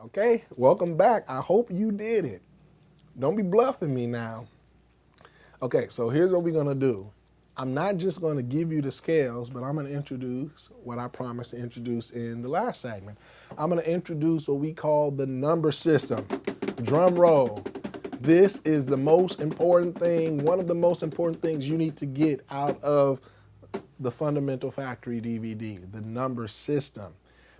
Okay, welcome back. I hope you did it. Don't be bluffing me now. Okay, so here's what we're gonna do. I'm not just gonna give you the scales, but I'm gonna introduce what I promised to introduce in the last segment. I'm gonna introduce what we call the number system. Drum roll. This is the most important thing, one of the most important things you need to get out of the Fundamental Factory DVD, the number system.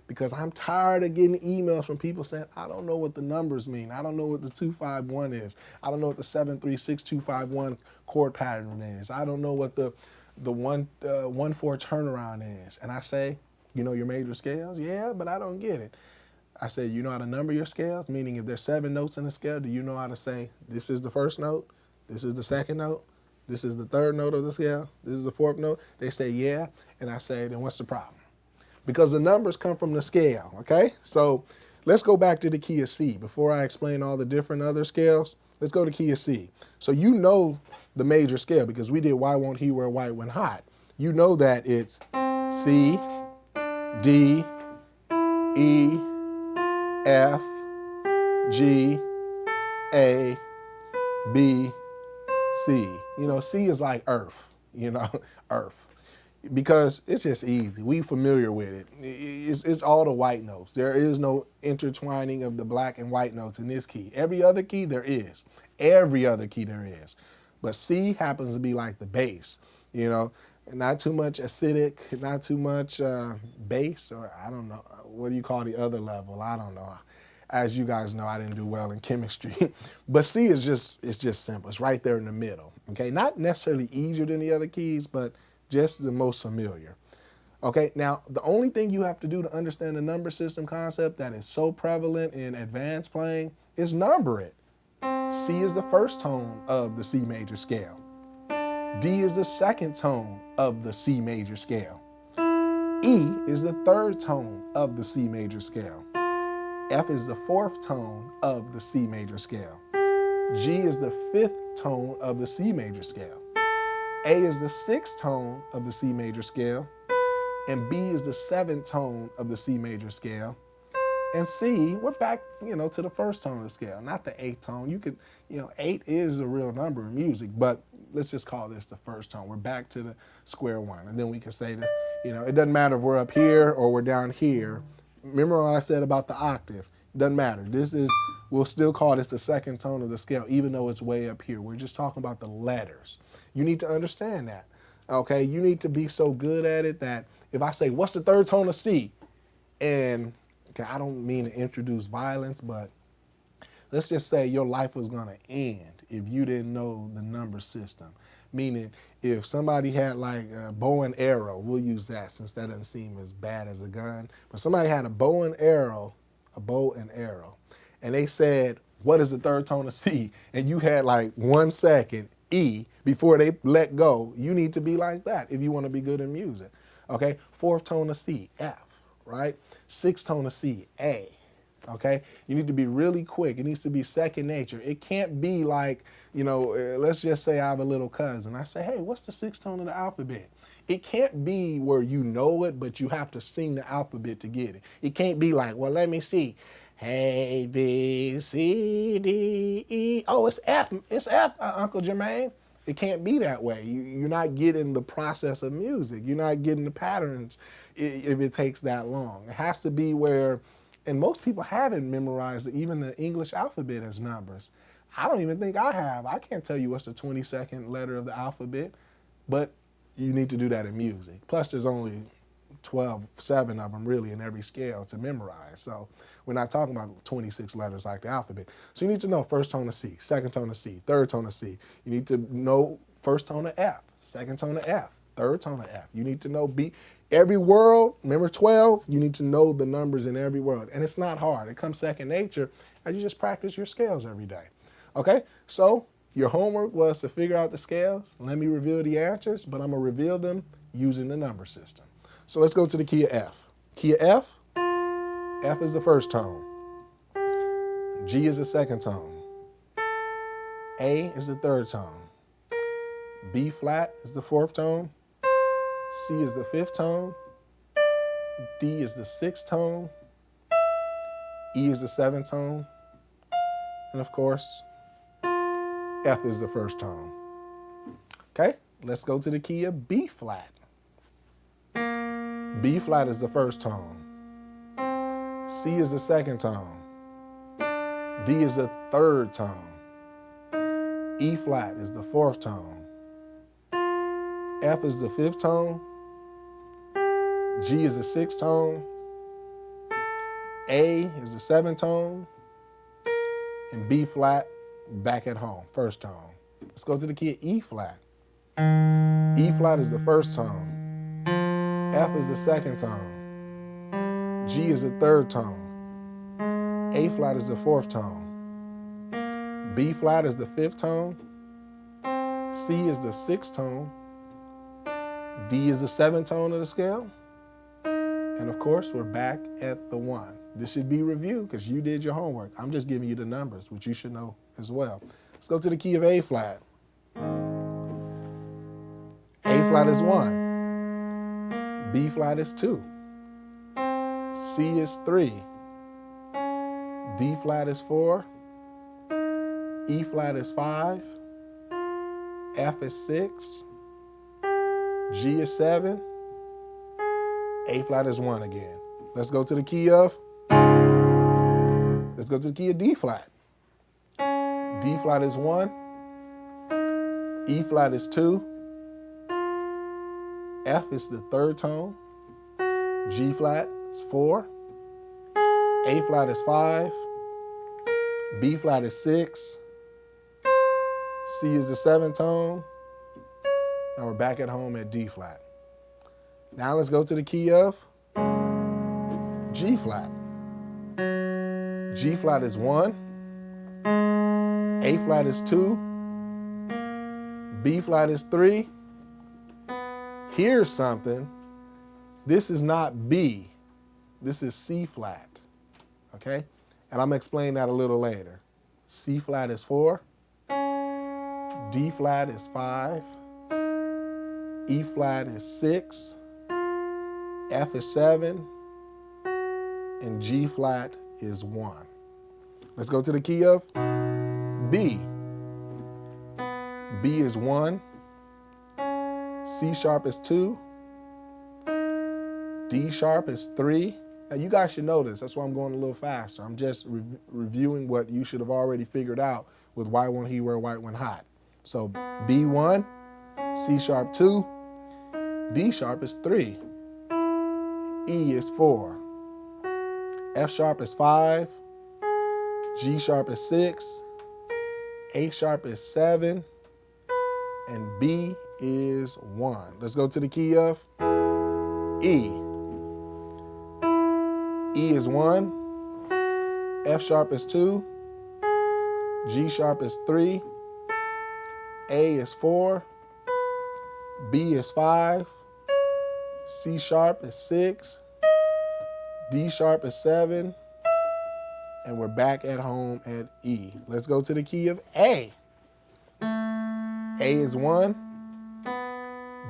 Because I'm tired of getting emails from people saying, I don't know what the numbers mean. I don't know what the 251 is. I don't know what the 736251 chord pattern is. I don't know what the 1-4 turnaround is. And I say, you know your major scales? Yeah, but I don't get it. I say, you know how to number your scales? Meaning if there's 7 notes in a scale, do you know how to say, this is the first note, this is the second note, this is the third note of the scale, this is the fourth note? They say, yeah. And I say, then what's the problem? Because the numbers come from the scale, okay? So let's go back to the key of C. Before I explain all the different other scales, let's go to key of C. So you know the major scale because we did Why Won't He Wear White When Hot. You know that it's C, D, E, F, G, A, B, C. You know, C is like Earth, Earth. Because it's just easy. We familiar with it. It's all the white notes. There is no intertwining of the black and white notes in this key. Every other key there is. Every other key there is. But C happens to be like the bass, not too much acidic, not too much bass, or I don't know. What do you call the other level? I don't know. As you guys know, I didn't do well in chemistry. But C is just simple. It's right there in the middle. Okay, not necessarily easier than the other keys, but just the most familiar. Okay, now the only thing you have to do to understand the number system concept that is so prevalent in advanced playing is number it. C is the first tone of the C major scale. D is the second tone of the C major scale. E is the third tone of the C major scale. F is the fourth tone of the C major scale. G is the fifth tone of the C major scale. A is the sixth tone of the C major scale, and B is the seventh tone of the C major scale. And C, we're back, to the first tone of the scale, not the eighth tone. You could, 8 is a real number in music, but let's just call this the first tone. We're back to the square one. And then we can say that, it doesn't matter if we're up here or we're down here. Remember what I said about the octave? Doesn't matter. We'll still call this the second tone of the scale, even though it's way up here. We're just talking about the letters. You need to understand that, okay? You need to be so good at it that if I say, what's the third tone of C? And okay, I don't mean to introduce violence, but let's just say your life was gonna end if you didn't know the number system. Meaning, if somebody had like a bow and arrow, we'll use that since that doesn't seem as bad as a gun. But somebody had a bow and arrow, and they said, what is the third tone of C? And you had like 1 second, E, before they let go. You need to be like that if you want to be good in music. Okay, fourth tone of C, F, right? Sixth tone of C, A. Okay, you need to be really quick. It needs to be second nature. It can't be like, let's just say I have a little cousin. I say, hey, what's the sixth tone of the alphabet? It can't be where you know it, but you have to sing the alphabet to get it. It can't be like, well, let me see. A, B, C, D, E. Oh, it's F. It's F, Uncle Jermaine. It can't be that way. You're not getting the process of music. You're not getting the patterns if it takes that long. It has to be where, and most people haven't memorized even the English alphabet as numbers. I don't even think I have. I can't tell you what's the 22nd letter of the alphabet, but you need to do that in music. Plus, there's only 7 of them really in every scale to memorize. So we're not talking about 26 letters like the alphabet. So you need to know first tone of C, second tone of C, third tone of C. You need to know first tone of F, second tone of F, third tone of F. You need to know B. Every world, remember 12, you need to know the numbers in every world. And it's not hard. It comes second nature as you just practice your scales every day. Okay, so your homework was to figure out the scales. Let me reveal the answers, but I'm going to reveal them using the number system. So let's go to the key of F. Key of F, F is the first tone. G is the second tone. A is the third tone. B flat is the fourth tone. C is the fifth tone. D is the sixth tone. E is the seventh tone. And of course, F is the first tone. Okay, let's go to the key of B flat. B flat is the first tone. C is the second tone. D is the third tone. E flat is the fourth tone. F is the fifth tone. G is the sixth tone. A is the seventh tone. And B flat, back at home, first tone. Let's go to the key of E flat. E flat is the first tone. F is the second tone. G is the third tone. A flat is the fourth tone. B flat is the fifth tone. C is the sixth tone. D is the seventh tone of the scale. And of course, we're back at the 1. This should be reviewed because you did your homework. I'm just giving you the numbers, which you should know as well. Let's go to the key of A flat. A flat is 1. B flat is 2. C is 3. D flat is 4. E flat is 5. F is 6. G is 7. A flat is 1 again. Let's go to the key of D flat. D flat is 1. E flat is 2. F is the third tone. G flat is 4. A flat is 5. B flat is 6. C is the seventh tone. Now we're back at home at D flat. Now let's go to the key of G flat. G flat is 1. A flat is 2. B flat is 3. Here's something. This is not B. This is C flat. Okay? And I'm going to explain that a little later. C flat is 4. D flat is 5. E flat is 6. F is 7. And G flat is 1. Let's go to the key of B. B is 1. C sharp is 2. D sharp is 3. Now you guys should know this. That's why I'm going a little faster. I'm just reviewing what you should have already figured out with Why Won't He Wear White When Hot. So B1, C sharp 2, D sharp is 3, E is 4, F sharp is 5, G sharp is 6, A sharp is 7, and B is 1. Let's go to the key of E. E is 1, F sharp is 2, G sharp is 3, A is 4, B is 5, C sharp is 6, D sharp is 7, and we're back at home at E. Let's go to the key of A. A is 1,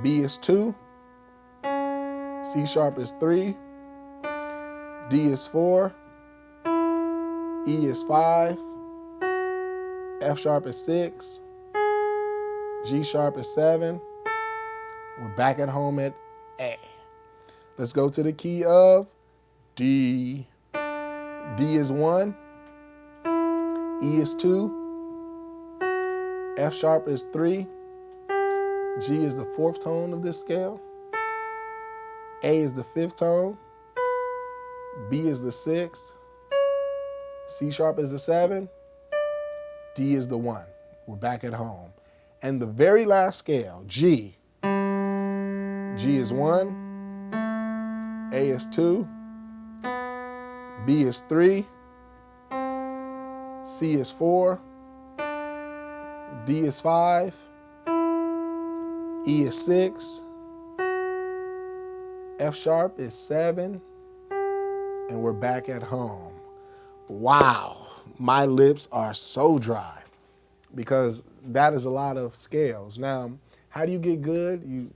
B is 2, C sharp is 3, D is 4, E is 5, F sharp is 6, G sharp is 7. We're back at home at A. Let's go to the key of D. D is 1, E is 2, F sharp is 3, G is the fourth tone of this scale, A is the fifth tone, B is the sixth, C sharp is the 7, D is the 1. We're back at home. And the very last scale, G. G is 1, A is 2, B is 3, C is 4, D is 5, E is 6, F sharp is 7, and we're back at home. Wow, my lips are so dry because that is a lot of scales. Now, how do you get good?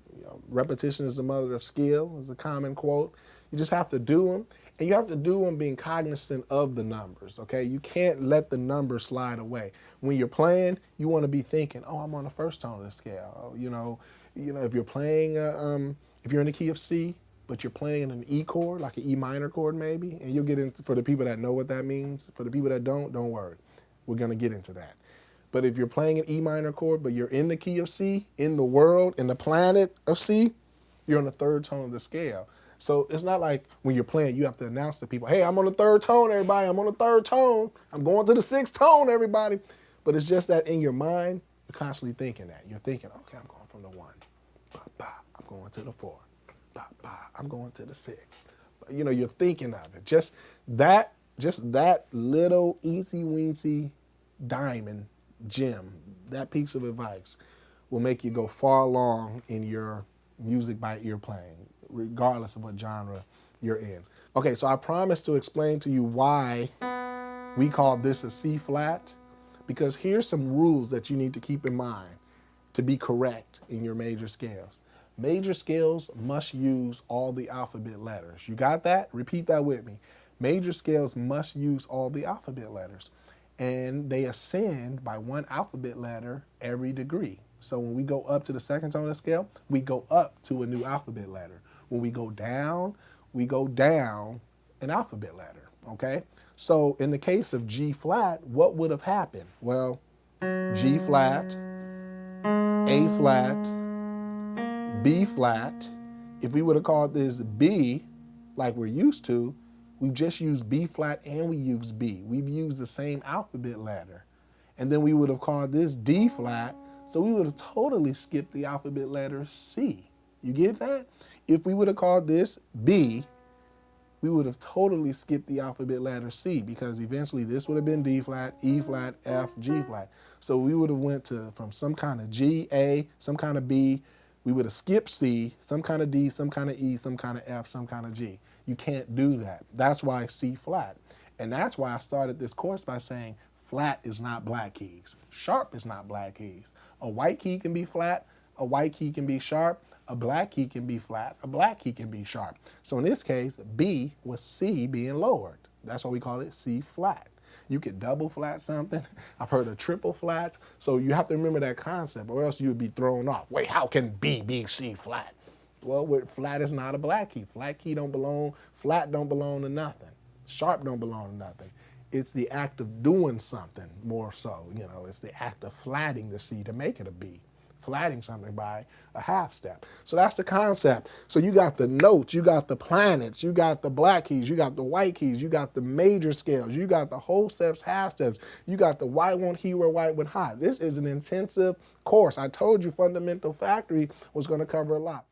Repetition is the mother of skill is a common quote. You just have to do them. And you have to do them being cognizant of the numbers, okay? You can't let the numbers slide away. When you're playing, you want to be thinking, oh, I'm on the first tone of the scale. Oh, if you're playing, if you're in the key of C, but you're playing an E chord, like an E minor chord maybe, and you'll get into, for the people that know what that means. For the people that don't worry. We're going to get into that. But if you're playing an E minor chord, but you're in the key of C, in the world, in the planet of C, you're on the third tone of the scale. So it's not like when you're playing, you have to announce to people, hey, I'm on the third tone, everybody. I'm on the third tone. I'm going to the sixth tone, everybody. But it's just that in your mind, you're constantly thinking that. You're thinking, okay, I'm going from the 1. Ba, ba, I'm going to the 4. Ba, ba, I'm going to the 6. You're thinking of it. Just that little eensy-weensy diamond gem, that piece of advice will make you go far along in your music by ear playing, regardless of what genre you're in. Okay, so I promised to explain to you why we call this a C flat, because here's some rules that you need to keep in mind to be correct in your major scales. Major scales must use all the alphabet letters. You got that? Repeat that with me. Major scales must use all the alphabet letters, and they ascend by 1 alphabet letter every degree. So when we go up to the second tone of the scale, we go up to a new alphabet letter. When we go down an alphabet letter, okay? So in the case of G flat, what would have happened? Well, G flat, A flat, B flat. If we would have called this B, like we're used to, we've just used B flat and we use B. We've used the same alphabet letter. And then we would have called this D flat, so we would have totally skipped the alphabet letter C. You get that? If we would have called this B, we would have totally skipped the alphabet letter C, because eventually this would have been D flat, E flat, F, G flat. So we would have went from some kind of G, A, some kind of B. We would have skipped C, some kind of D, some kind of E, some kind of F, some kind of G. You can't do that. That's why C flat. And that's why I started this course by saying flat is not black keys. Sharp is not black keys. A white key can be flat, a white key can be sharp, a black key can be flat, a black key can be sharp. So in this case, B was C being lowered. That's why we call it C flat. You could double flat something. I've heard of triple flats. So you have to remember that concept, or else you would be thrown off. Wait, how can B be C flat? Well, flat is not a black key. Flat don't belong to nothing. Sharp don't belong to nothing. It's the act of doing something more so. It's the act of flatting the C to make it a B. Flatting something by a half step. So that's the concept. So you got the notes, you got the planets, you got the black keys, you got the white keys, you got the major scales, you got the whole steps, half steps, you got the white one here where white one high. This is an intensive course. I told you Fundamental Factory was going to cover a lot.